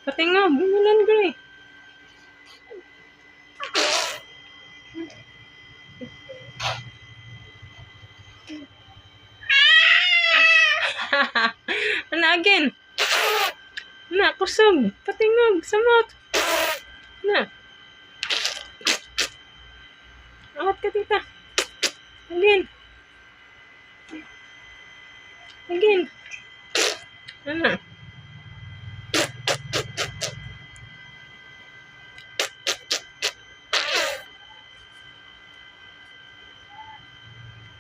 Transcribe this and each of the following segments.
Patingog, Milan Gray. Ano again? Na, kusog. Patingog, samot. Na. Awat ka, tita. Again. Again. Ano?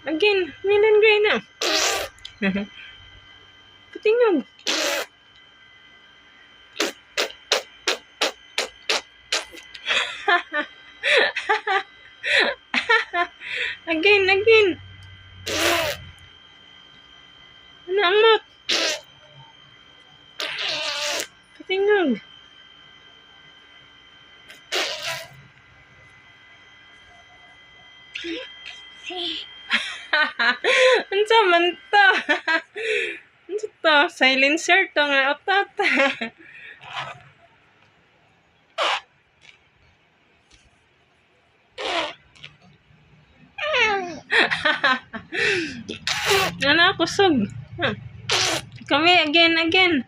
Again, Milan Gray na. Patingog. Again. Ano ang mot? Patingog. Unsa man to? Unsa to? Silencer to nga otot. Ano, kusog. Kami, again. Again.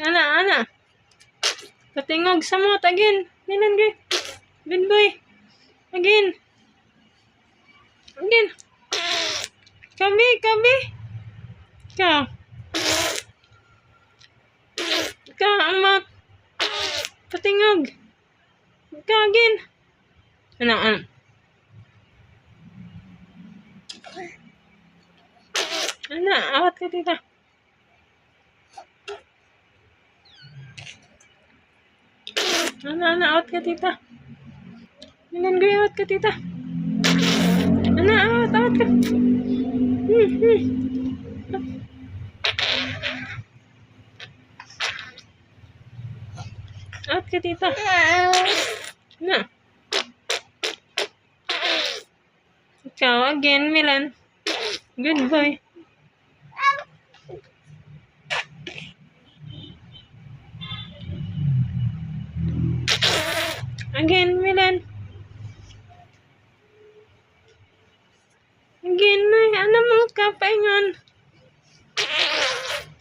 Ana. Patingog sa mot, again. Milan Gray. Good boy. Again. Kami. Ikaw, ang mot. Patingog. Ikaw, again. Ano? Ano, awat ka, tita. Ano, awat ka, tita. Milan Gray, awat ka, tita. Ano, awat ka. Awat ka, tita. Ano? Ikaw, again, Milan. Good boy. Again, Milan. Again, ano mo kapaingon?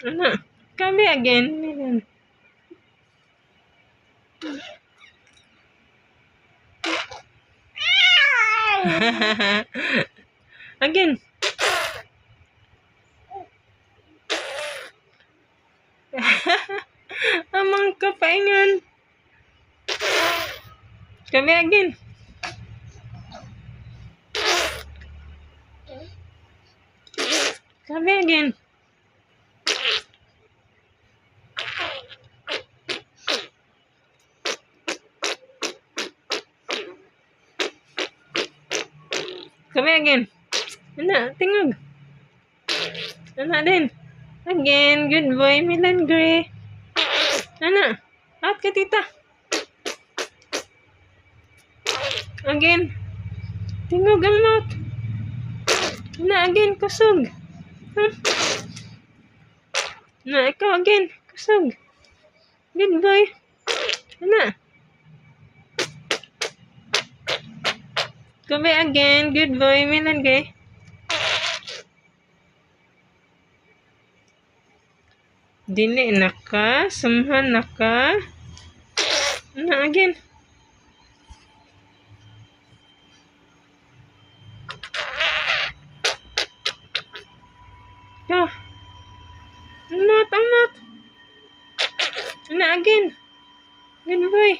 Ano? Kami again, Milan. Again. Amang kapaingon. Kami again. Kami again. Kami again. Ano, tingog. Ano din. Again, good boy, Milan Gray. Ano, out ka, tita. Again. Tingog ang mouth. Ano, again, kusog. Na, ikaw again, kusog. Good boy. Ano? Kami again, good boy, Milan Gray. Dili na ka, sumhan na ka. Ano, again. Ikaw. Anot. Ano, again. Good boy.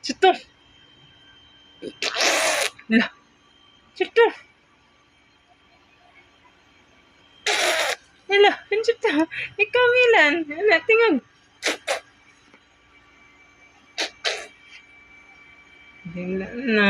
Chuto. Chuto. Hello, chuto. Ikaw, Milan. Ano, tingog. Dila na.